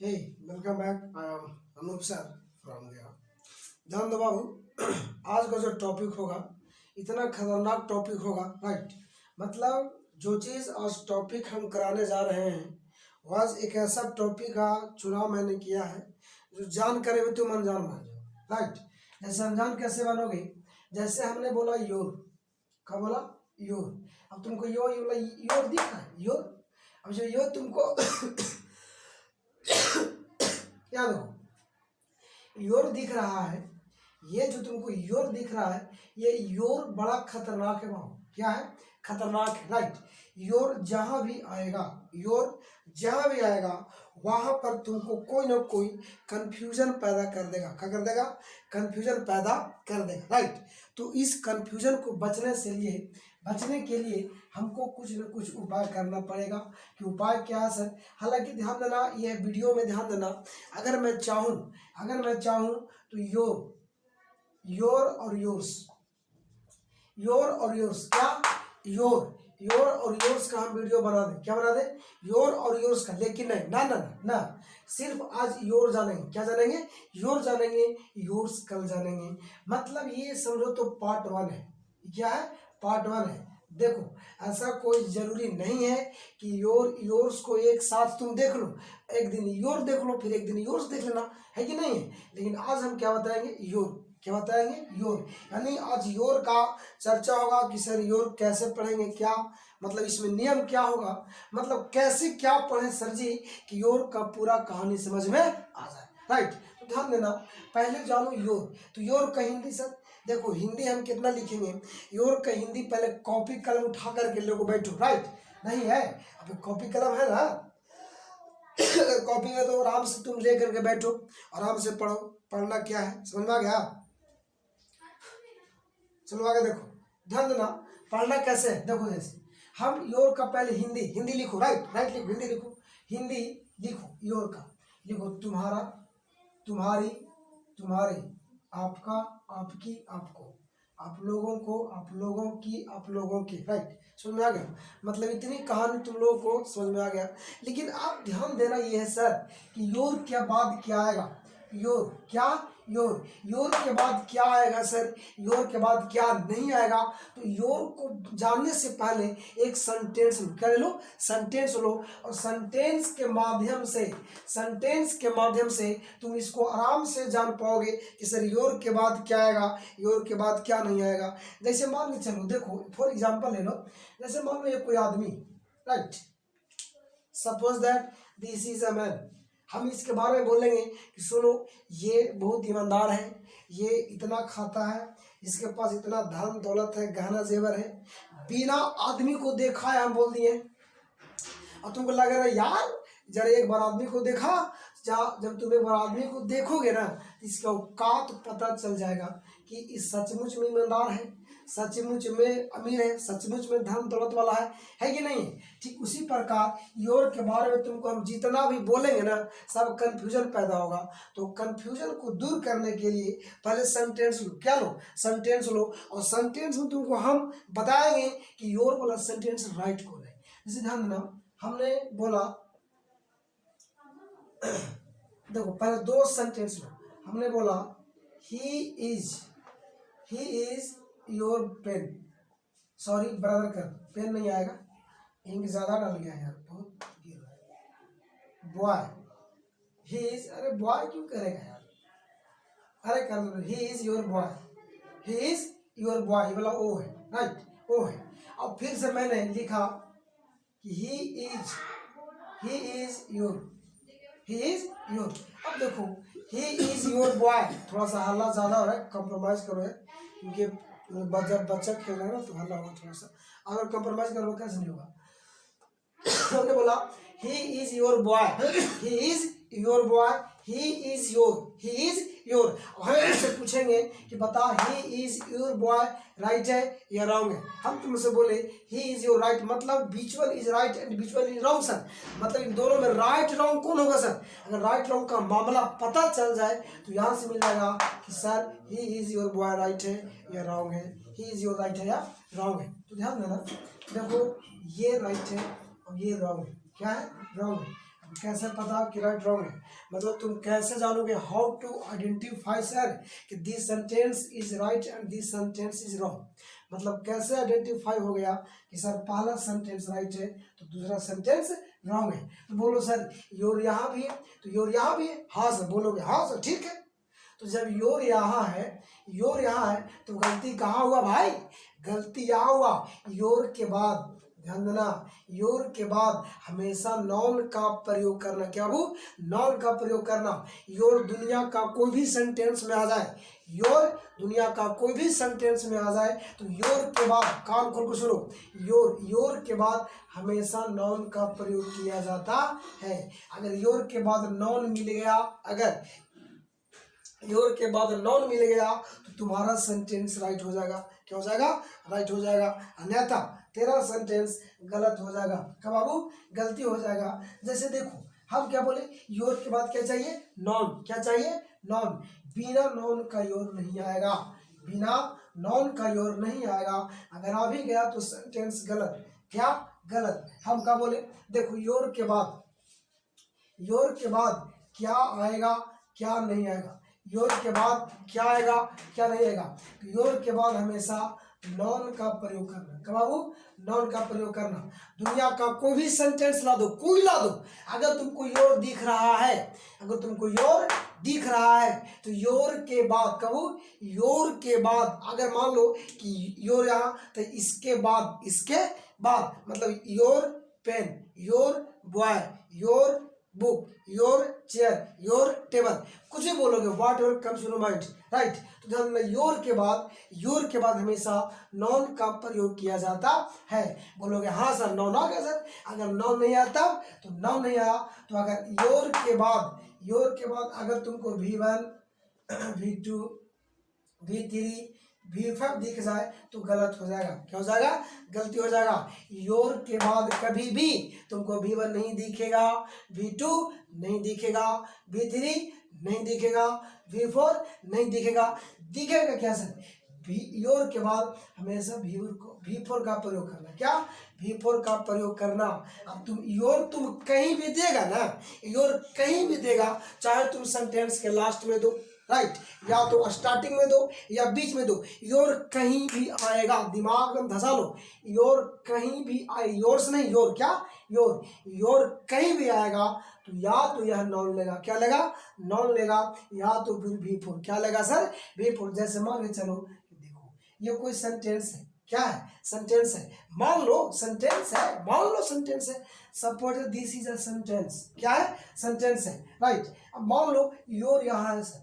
Hey, welcome back. I am Anup sir from there. ध्यान दो बाबू, आज का जो टॉपिक होगा इतना खतरनाक टॉपिक होगा, राइट। मतलब जो चीज़ आज टॉपिक हम कराने जा रहे हैं वो आज एक ऐसा टॉपिक का चुनाव मैंने किया है जो जान करे भी तुम अनजान मान जाओ, राइट। जैसे अनजान कैसे बनोगे, जैसे हमने बोला योर, क्या बोला? योर। अब तुमको योर दिख रहा है, योर। अब जो योर तुमको क्या देखो योर दिख रहा है, ये जो तुमको योर दिख रहा है ये योर बड़ा खतरनाक है बाबू। क्या है? खतरनाक है, राइट। योर जहां भी आएगा, योर जहां भी आएगा वहां पर तुमको कोई ना कोई कंफ्यूजन पैदा कर देगा। क्या कर देगा? कंफ्यूजन पैदा कर देगा, राइट। तो इस कंफ्यूजन को बचने के लिए हमको कुछ न कुछ उपाय करना पड़ेगा। कि उपाय क्या है सर? हालांकि ध्यान देना, यह वीडियो में ध्यान देना, अगर मैं चाहूँ तो योर और योर्स, योर और योर्स, क्या? योर और योर्स का हम वीडियो बना दें। क्या बना दें? योर और योर्स का। लेकिन नहीं, ना ना ना ना, सिर्फ आज योर जानेंगे। क्या जानेंगे? योर जानेंगे, योर्स कल जानेंगे। मतलब ये समझो तो पार्ट 1 है। क्या है? पार्ट 1 है। देखो, ऐसा कोई जरूरी नहीं है कि योर्स को एक साथ तुम देख लो, एक दिन योर देख लो फिर एक दिन योर्स देख लेना, है कि नहीं है। लेकिन आज हम क्या बताएंगे? योर। क्या बताएंगे? योर। यानी आज योर का चर्चा होगा कि सर योर कैसे पढ़ेंगे, क्या मतलब इसमें नियम क्या होगा, मतलब कैसे क्या पढ़े सर जी कि योर का पूरा कहानी समझ में आ जाए, राइट। तो ध्यान देना, पहले जानो योर। तो योर का हिंदी सर, देखो हिंदी हम कितना लिखेंगे? योर का हिंदी पहले कॉपी कलम उठा करके लोगों बैठो, राइट। नहीं है? अब कॉपी कलम है ना, कॉपी है तो आराम से तुम ले करके बैठो, आराम से पढ़ो। पढ़ना क्या है समझ में आ गया? चलो आगे देखो, ध्यान देना, पढ़ना कैसे है। देखो जैसे हम योर का पहले हिंदी लिखो, राइट लिखो, हिंदी लिखो योर का। लिखो तुम्हारा, तुम्हारी, तुम्हारे, आपका, आपकी, आपको, आप लोगों को, आप लोगों की, आप लोगों की, राइट। समझ में आ गया? मतलब इतनी कहानी तुम लोगों को समझ में आ गया। लेकिन आप ध्यान देना ये है सर कि योर के बाद क्या आएगा? योर, क्या? योर के बाद क्या आएगा सर? योर के बाद क्या नहीं आएगा? तो योर को जानने से पहले एक सेंटेंस लो। क्या ले लो? सेंटेंस लो, और सेंटेंस के माध्यम से तुम इसको आराम से जान पाओगे कि सर योर के बाद क्या आएगा, योर के बाद क्या नहीं आएगा। जैसे मान के चलो, देखो फॉर एग्जांपल ले लो, जैसे मान लो ये कोई आदमी, right, suppose that this is a man. हम इसके बारे में बोलेंगे कि सुनो ये बहुत ईमानदार है, ये इतना खाता है, इसके पास इतना धन दौलत है, गहना जेवर है। बिना आदमी को देखा है हम बोल दिए, और तुमको लग रहा है यार जरा एक बार आदमी को देखा, जब तुम एक बार आदमी को देखोगे ना तो इसका औकात पता चल जाएगा कि इस सचमुच में ईमानदार है, सचमुच में अमीर है, सचमुच में धन दौलत वाला है कि नहीं? ठीक उसी प्रकार योर के बारे में तुमको हम जितना भी बोलेंगे ना सब कंफ्यूजन पैदा होगा। तो कंफ्यूजन को दूर करने के लिए पहले सेंटेंस लो। क्या लो? सेंटेंस लो, और सेंटेंस में तुमको हम बताएंगे कि योर वाला सेंटेंस राइट कौन है। जैसे ध्यान देना, हमने बोला, देखो पहले 2 सेंटेंस लो। हमने बोला ही is your pen, sorry brother कर, पेन नहीं आएगा, इंक ज्यादा डाल गया यार, बहुत गिर रहा है। बॉय, ही इज, अरे बॉय क्यों करेगा यार, अरे कर दो, ही is your boy, he is your boy, ये वाला ओ है, राइट, ओ है। अब फिर से मैंने लिखा कि ही इज योर। अब देखो ही इज योर बॉय, थोड़ा सा हल्ला ज्यादा हो रहा है, कंप्रोमाइज करो है, क्योंकि बच्चा खेल रहा है ना तो हल्ला होगा थोड़ा सा, अगर कंप्रोमाइज करो कैसे नहीं होगा। हमने बोला ही is your boy, he is your boy, he is your. हमें इससे पूछेंगे कि बता ही इज योर बॉय राइट है या रॉन्ग है। हम तुमसे बोले ही इज योर राइट, मतलब visual is right and visual is wrong sir. मतलब इन दोनों में राइट रॉन्ग कौन होगा सर? अगर राइट रॉन्ग का मामला पता चल जाए तो यहाँ से मिल जाएगा कि sir he is your boy right है या रॉन्ग है, ही इज योर राइट है या रॉन्ग है। तो ध्यान देना, देखो ये राइट है और ये रॉन्ग है। क्या है? रॉन्ग है। कैसे पता कि राइट रॉन्ग है, मतलब तुम कैसे जानोगे, हाउ टू आइडेंटिफाई सर कि this sentence is right and this sentence is wrong, मतलब कैसे आइडेंटिफाई हो गया कि सर पहला सेंटेंस राइट है तो दूसरा सेंटेंस रॉन्ग है। तो बोलो सर योर यहाँ भी है, तो योर यहाँ भी है, हाँ सर बोलोगे हाँ सर ठीक है। तो जब योर यहाँ है, योर यहाँ है तो गलती कहाँ हुआ भाई, गलती यहाँ हुआ। योर के बाद ध्यान देना, योर के बाद हमेशा नॉन का प्रयोग करना, क्या वो नॉन का प्रयोग करना। योर दुनिया का कोई भी सेंटेंस में आ जाए, योर दुनिया का कोई भी सेंटेंस में आ जाए तो योर के बाद, कान खोल कर सुनो, योर योर के बाद हमेशा नॉन का प्रयोग किया जाता है। अगर योर के बाद नॉन मिल गया, अगर योर के बाद नॉन मिल गया तो तुम्हारा सेंटेंस राइट हो जाएगा, क्या हो जाएगा, राइट हो जाएगा, अन्यथा तेरा सेंटेंस गलत हो जाएगा। क्या बाबू, गलती हो जाएगा। जैसे देखो हम क्या बोले, योर के बाद क्या चाहिए, नॉन, क्या चाहिए, नॉन। बिना नॉन का योर नहीं आएगा, बिना नॉन का योर नहीं आएगा। अगर आ भी गया तो सेंटेंस गलत, क्या गलत। हम क्या बोले, देखो योर के बाद, योर के बाद क्या आएगा, क्या नहीं आएगा, योर के बाद क्या आएगा, क्या नहीं आएगा। तो योर के बाद हमेशा नॉन का प्रयोग करना, क्या बाबू, नॉन का प्रयोग करना। दुनिया का कोई भी सेंटेंस ला दो, कोई ला दो, अगर तुमको योर दिख रहा है, अगर तुमको योर दिख रहा है तो योर के बाद, कबू योर के बाद, अगर मान लो कि योर यहाँ तो इसके बाद, इसके बाद मतलब your pen, your boy, your book, your chair, your table, कुछ भी बोलोगे, whatever comes your mind, right. तो ध्यान में योर के बाद, योर के बाद हमेशा नॉन का प्रयोग किया जाता है। बोलोगे हाँ सर नॉन आ गया सर, अगर नॉन नहीं आता तो नॉन नहीं आया। तो अगर योर के बाद, योर के बाद अगर तुमको V1 V2 V3 V5 दिख जाए तो गलत हो जाएगा, क्या हो जाएगा, गलती हो जाएगा। योर के बाद कभी भी तुमको V1 नहीं दिखेगा, V2 नहीं दिखेगा, V3 नहीं दिखेगा, V4 नहीं दिखेगा। दिखेगा क्या सर, योर के बाद हमेशा V4 का प्रयोग करना, क्या V4 का प्रयोग करना। अब तुम योर तुम कहीं भी देगा ना, योर कहीं भी देगा, चाहे तुम सेंटेंस के लास्ट में दो, राइट, या तो स्टार्टिंग में दो या बीच में दो, योर कहीं भी आएगा, दिमाग में धसा लो, योर कहीं भी आए, योर्स नहीं, योर क्या, योर, योर कहीं भी आएगा तो या तो यह नॉन लेगा, क्या लेगा, नॉन लेगा, या तो फिर V4, क्या लेगा सर, V4। जैसे मान के चलो, देखो ये कोई सेंटेंस है, क्या है, सेंटेंस है, मान लो सेंटेंस है, मान लो सेंटेंस है, suppose this is a sentence, क्या है, सेंटेंस है, राइट। अब मान लो योर यहाँ है सर,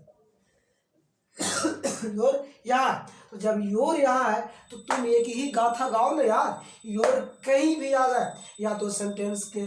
योर यहाँ, तो जब योर यहाँ है तो तुम एक ही गाथा गाओ ना यार, योर कहीं भी आ जाए, या तो सेंटेंस के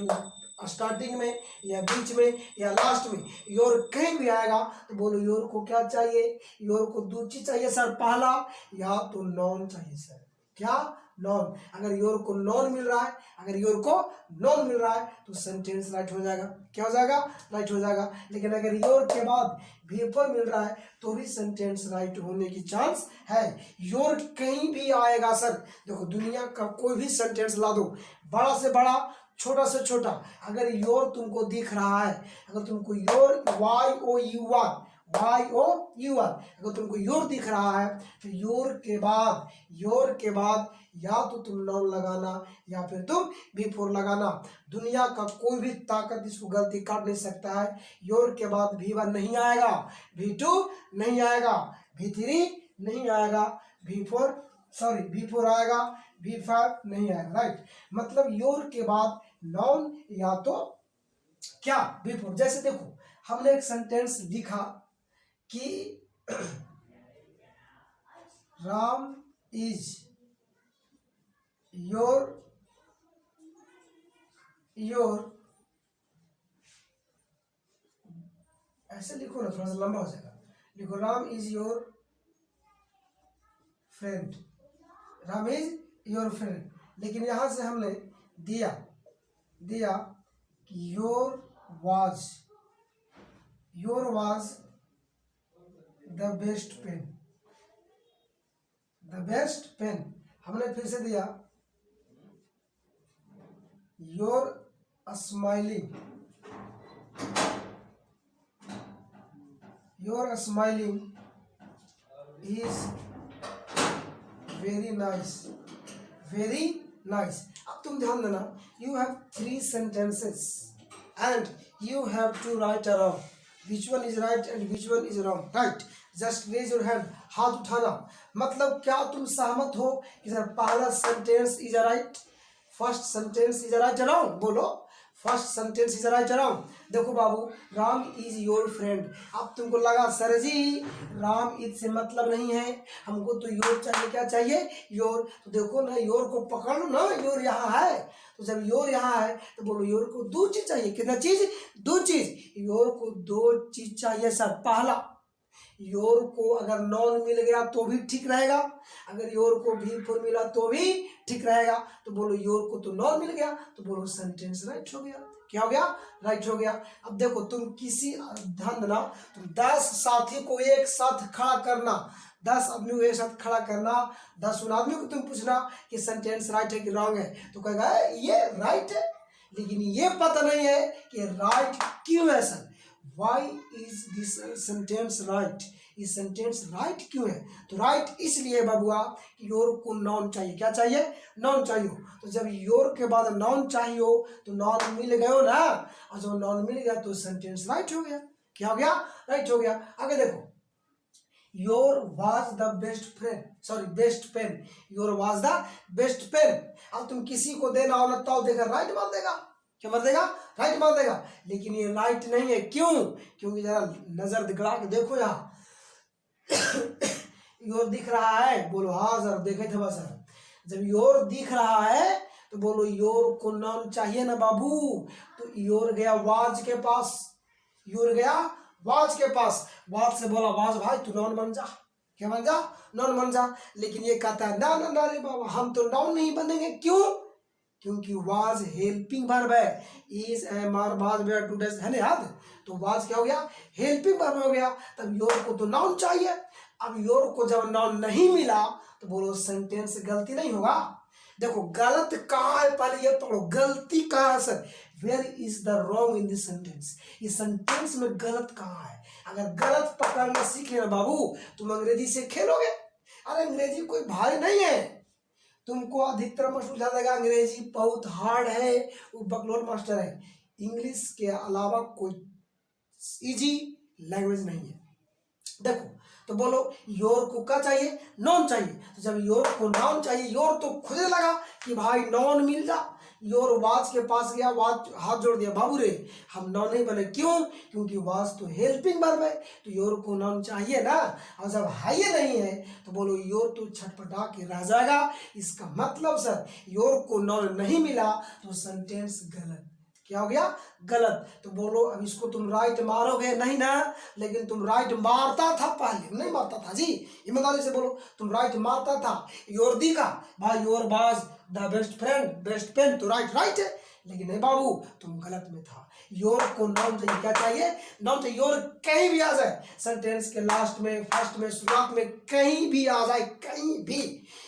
स्टार्टिंग में या बीच में या लास्ट में, योर कहीं भी आएगा तो बोलो योर को क्या चाहिए, योर को दो चीज चाहिए सर, पहला या तो नॉन चाहिए सर, क्या, नॉन। अगर योर को नॉन मिल रहा है, अगर योर को नॉन मिल रहा है तो सेंटेंस राइट हो जाएगा, क्या हो जाएगा, राइट हो जाएगा। लेकिन अगर योर के बाद V4 मिल रहा है तो भी सेंटेंस राइट होने की चांस है। योर कहीं भी आएगा सर, देखो दुनिया का कोई भी सेंटेंस ला दो, बड़ा से बड़ा, छोटा से छोटा, अगर योर तुमको दिख रहा है, अगर तुमको योर YOUR, अगर तुमको योर दिख रहा है तो योर के बाद, योर के बाद या तो तुम नॉन लगाना या फिर तुम V4 लगाना। दुनिया का कोई भी ताकत इसको गलती काट नहीं सकता है। योर के बाद V1 नहीं आएगा, V2 नहीं आएगा, V3 नहीं आएगा, V4 आएगा, V5 नहीं आएगा, राइट। मतलब योर के बाद नॉन या तो क्या, V4। जैसे देखो हमने एक सेंटेंस लिखा कि राम इज योर ऐसे लिखो ना, थोड़ा सा लंबा हो जाएगा, लिखो Ram is your friend, Ram is your friend. लेकिन यहां से हमने दिया कि your was the best pen, हमने फिर से दिया your smiling your smiling is very nice, very nice. अब तुम ध्यान देना, you have 3 sentences and you have to write around which one is right and which one is wrong, right? Just raise your hand, हाथ उठाना। मतलब क्या तुम सहमत हो कि सर पहला sentence is right, first sentence is right around? बोलो, first sentence is right around. देखो बाबू, राम इज योर फ्रेंड। अब तुमको लगा सर जी राम इज से मतलब नहीं है, हमको तो योर चाहिए। क्या चाहिए? योर। तो देखो ना, योर को पकड़ लो ना, योर यहाँ है। तो जब योर यहाँ है तो बोलो योर को 2 चीज चाहिए। कितना चीज? 2 चीज। योर को 2 चीज चाहिए सर। पहला, योर को अगर नॉन मिल गया तो भी ठीक रहेगा, अगर योर को भी फोर मिला तो भी ठीक रहेगा। तो बोलो योर को तो नॉन मिल गया, तो बोलो सेंटेंस राइट हो गया। क्या हो गया? राइट हो गया। अब देखो तुम किसी, ध्यान देना, तुम 10 साथी को एक साथ खड़ा करना, 10 आदमी को एक साथ खड़ा करना, 10 उन आदमी को तुम पूछना कि सेंटेंस राइट है कि रॉन्ग है, तो कहेगा ये राइट है, लेकिन ये पता नहीं है कि राइट क्यों है sir. Why is this sentence right? ये सेंटेंस राइट क्यों है? तो राइट इसलिए बाबुआ कि योर को नॉन चाहिए। क्या चाहिए? नॉन चाहिए। तो जब योर के बाद नॉन चाहिए तो नॉन मिल गए हो ना, और जब नॉन मिल गया तो सेंटेंस राइट हो गया। क्या हो गया? राइट हो गया। आगे देखो, your was the best friend, sorry best pen, your was the best pen. अब तुम किसी को देना हो ना तो देखा राइट मार देगा। क्या मार देगा? राइट मार देगा। लेकिन ये राइट नहीं है। क्यों? क्योंकि जरा नजर दिखला के देखो, यहाँ योर दिख रहा है? बोलो हाँ सर, देखे थे बस सर। जब योर दिख रहा है तो बोलो योर को नॉन चाहिए ना बाबू। तो योर गया वाज के पास, योर गया वाज के पास, वाज से बोला वाज भाई तू नॉन बन जा। क्या बन जा? नॉन बन जा। लेकिन ये कहता है ना ना ना रे बाबा, हम तो नॉन नहीं बनेंगे। क्यों? क्योंकि वाज हेल्पिंग वर्ब है, is am are was were to does, है ना याद? तो वाज क्या हो गया? हेल्पिंग वर्ब हो गया। तब योर को तो नाउन चाहिए। अब योर को जब नाउन नहीं मिला तो बोलो सेंटेंस गलती नहीं होगा। देखो गलत कहाँ है, पहले ये पढ़ो, गलती कहाँ है sir? Where is the wrong in this sentence? इस सेंटेंस में गलत कहाँ है? अगर गलत पकड़ना सीख लेना बाबू, तुम अंग्रेजी से खेलोगे। अरे अंग्रेजी कोई भारी नहीं है, तुमको अधिकतर मास्टर समझा देगा अंग्रेजी बहुत हार्ड है, वो बकलोल मास्टर है। इंग्लिश के अलावा कोई इजी लैंग्वेज नहीं है। देखो तो बोलो योर को क्या चाहिए? नॉन चाहिए। तो जब योर को नॉन चाहिए, योर तो खुद लगा कि भाई नॉन मिल जा। योर वाज के पास गया, वाज हाथ जोड़ दिया, बाबू रे हम नॉन नहीं बने। क्यों? क्योंकि वाज तो हेल्पिंग वर्ब है, तो योर को नॉन चाहिए ना। और जब है ये नहीं है तो बोलो योर तो छटपटा के रह जाएगा। इसका मतलब सर योर को नॉन नहीं मिला तो सेंटेंस गलत। क्या हो गया? गलत। तो बोलो अब इसको तुम राइट मारोगे नहीं ना, लेकिन तुम राइट मारता था, पहले नहीं मारता था जी, ईमानदारी से बोलो तुम राइट मारता था। योर दी का भाई, your was the best friend, best pen, तो राइट राइट है। लेकिन नहीं बाबू, तुम गलत में था। योर को नाउन चाहिए। क्या चाहिए? नाउन चाहिए। योर कहीं भी आ जाए, सेंटेंस के लास्ट में, फर्स्ट में, शुरुआत में, कहीं भी आ जाए, कहीं भी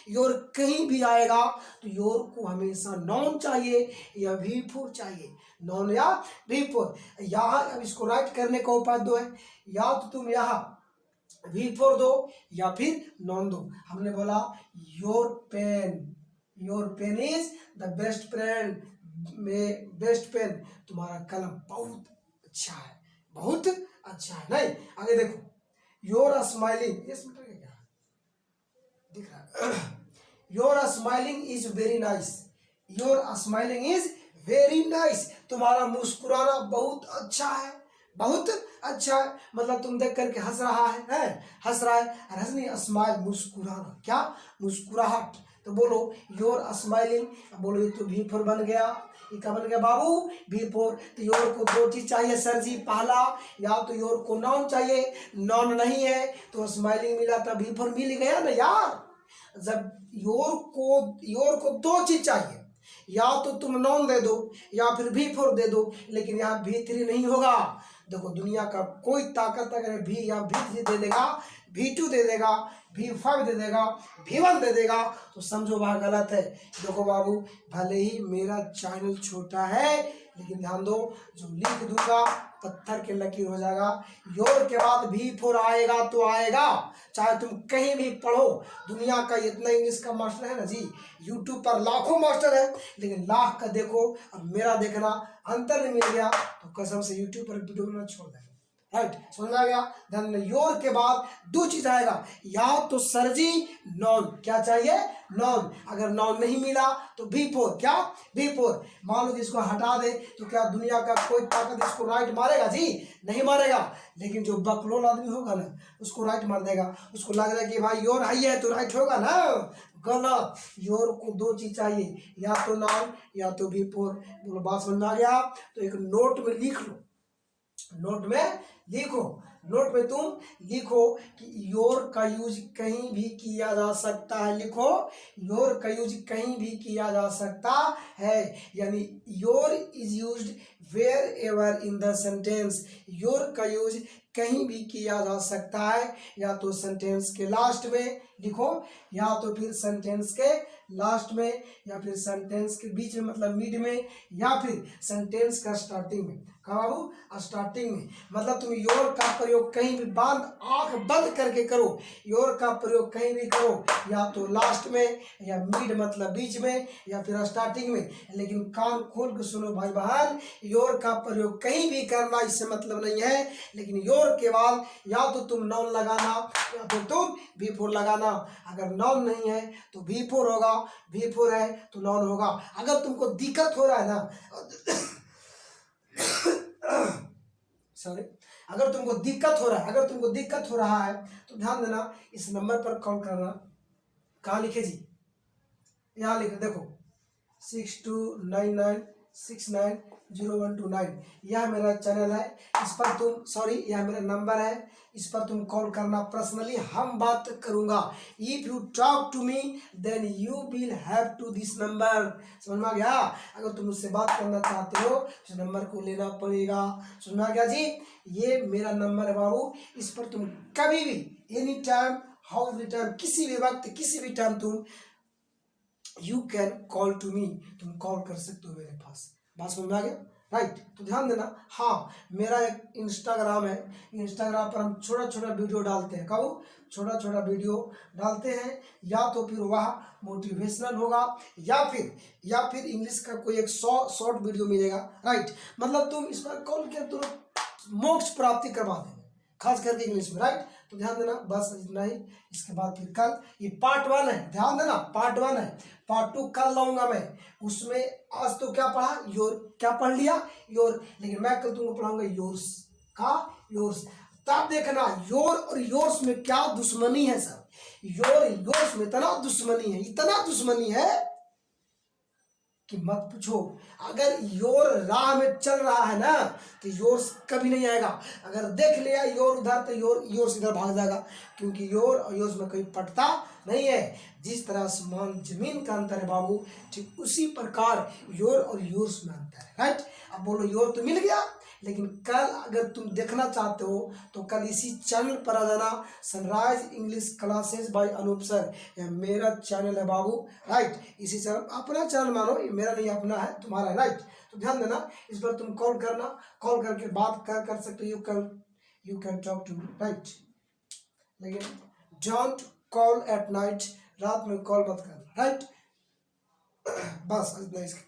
योर कहीं भी आएगा तो योर को हमेशा नाउन चाहिए या भी फोर चाहिए, नॉन या भी फोर। यहाँ अब इसको राइट करने का उपाय दो है, या तो तुम यहाँ भी फोर दो या फिर नॉन दो। हमने बोला your pen, your pen is the best friend, में बेस्ट पेन, तुम्हारा कलम बहुत अच्छा है, बहुत अच्छा है। नहीं आगे देखो, योर स्माइलिंग, ये क्या दिख रहा है? Your smiling is very nice, your smiling is very nice, तुम्हारा मुस्कुराना बहुत अच्छा है, बहुत अच्छा है। मतलब तुम देख करके हंस रहा है, हंस रहा है। हंसनी स्माइल, मुस्कुराना, क्या? मुस्कुराहट। तो बोलो योर स्माइलिंग, बोलो ये तो भी फोर बन गया। ये क्या बन गया बाबू? भी फोर। तो योर को 2 चीज चाहिए सर जी। पहला, या तो योर को नॉन चाहिए, नॉन नहीं है तो स्माइलिंग मिला था, भी फोर मिल गया ना यार। जब योर को 2 चीज चाहिए, या तो तुम नॉन दे दो या फिर भी फोर दे दो, लेकिन यहाँ भी 3 नहीं होगा। देखो दुनिया का कोई ताकत अगर V या V3 दे देगा, V2 दे देगा, V5 दे देगा, V1 दे देगा, तो समझो वह गलत है। देखो बाबू, भले ही मेरा चैनल छोटा है, लेकिन ध्यान दो, जो लिख दूंगा पत्थर के लकीर हो जाएगा। योर के बाद V4 आएगा तो आएगा, चाहे तुम कहीं भी पढ़ो। दुनिया का इतना इंग्लिश का मास्टर है ना जी, यूट्यूब पर लाखों मास्टर है, लेकिन लाख का देखो अब मेरा देखना, अंतर नहीं मिल गया तो कसम से यूट्यूब पर वीडियो बनाना छोड़ देगा। राइट, समझ में आ गया। धन योर के बाद दो चीज आएगा, या तो सर जी नॉन, क्या चाहिए नॉन, अगर नॉन नहीं मिला तो V4, क्या V4। मान लो कि इसको हटा दे तो क्या दुनिया का कोई ताकत इसको राइट मारेगा जी, नहीं मारेगा। लेकिन जो बकलोल आदमी होगा ना उसको राइट मार देगा, उसको लग रहा है कि भाई योर आई है तो राइट होगा ना, गलत। योर को दो चीज चाहिए, या तो नॉन या तो V4। बोलो बात समझ में आ गया। तो एक नोट में लिख लो, नोट में लिखो, नोट में तुम लिखो कि योर का यूज कहीं भी किया जा सकता है। लिखो योर का यूज कहीं भी किया जा सकता है, यानी your is used wherever in the sentence. Your का यूज कहीं भी किया जा सकता है, या तो सेंटेंस के लास्ट में लिखो, या तो फिर सेंटेंस के लास्ट में, या फिर सेंटेंस के बीच में मतलब मिड में, या फिर सेंटेंस का स्टार्टिंग में। कहा बाबू, स्टार्टिंग में। मतलब तुम योर का प्रयोग कहीं भी आंख बंद करके करो, योर का प्रयोग कहीं भी करो, या तो लास्ट में, या मिड मतलब बीच में, या फिर स्टार्टिंग में। लेकिन कान खोल के सुनो भाई बहन, योर का प्रयोग कहीं भी करना इससे मतलब नहीं है, लेकिन योर के बाद या तो तुम नॉन लगाना या फिर तुम V4 लगाना। अगर नॉन नहीं है तो V4 होगा, V4 है तो नॉन होगा। अगर तुमको दिक्कत हो रहा है ना सॉरी, अगर तुमको दिक्कत हो रहा है तो ध्यान देना, इस नंबर पर कॉल करना। कहाँ लिखे जी, यहाँ लिखे, देखो 6299690129, यह मेरा चैनल है। इस पर तुम यह मेरा नंबर है, इस पर तुम कॉल करना, पर्सनली हम बात करूंगा। If you talk to me then you will have to this number. समझ में आ गया। अगर तुम मुझसे बात करना चाहते हो तो नंबर को लेना पड़ेगा। समझ में आ गया जी। ये मेरा नंबर है बाबू, इस पर तुम कभी भी any time how every time, किसी भी वक्त किसी भी टाइम तुम you can call to me, तुम कॉल कर सकते हो मेरे पास। बात समझ में आ गया। राइट, तो ध्यान देना। हाँ, मेरा एक इंस्टाग्राम है, इंस्टाग्राम पर हम छोटा छोटा वीडियो डालते हैं। कब छोटा छोटा वीडियो डालते हैं, या तो फिर वह मोटिवेशनल होगा, या फिर इंग्लिश का कोई एक शॉर्ट वीडियो मिलेगा। राइट, मतलब तुम इस पर कॉल किया तुरंत मोक्ष प्राप्ति करवा देंगे, खास करके इंग्लिश में। राइट, तो ध्यान देना, बस इतना ही। इसके बाद फिर कल, ये पार्ट 1 है, ध्यान देना, पार्ट 1 है। पार्ट 2 कल लाऊंगा मैं। उसमें आज तो क्या पढ़ा, योर, क्या पढ़ लिया योर, लेकिन मैं कल तुमको पढ़ाऊंगा योर्स का, योर्स। तब देखना योर और योर्स में क्या दुश्मनी है सर। योर योर्स में इतना दुश्मनी है कि मत पूछो। अगर योर राह में चल रहा है ना तो योर्स कभी नहीं आएगा। अगर देख लिया योर उधर तो योर्स इधर भाग जाएगा, क्योंकि योर और योर्स में कोई पटता नहीं है। जिस तरह आसमान जमीन का अंतर है बाबू, ठीक उसी प्रकार योर और योर्स में अंतर है। राइट, अब बोलो योर तो मिल गया, लेकिन कल अगर तुम देखना चाहते हो तो कल इसी चैनल पर आ जाना, sunrise English classes by Anoop sir. यह मेरा चैनल है बाबू। राइट, इसी चैनल, अपना चैनल मानो, ये मेरा नहीं अपना है, तुम्हारा है। राइट, तो ध्यान देना, इस पर तुम कॉल करना, कॉल करके बात कर सकते हो। You can talk to me. Right, लेकिन डोंट कॉल एट नाइट, रात में कॉल मत करना। राइट, बस इतना इसका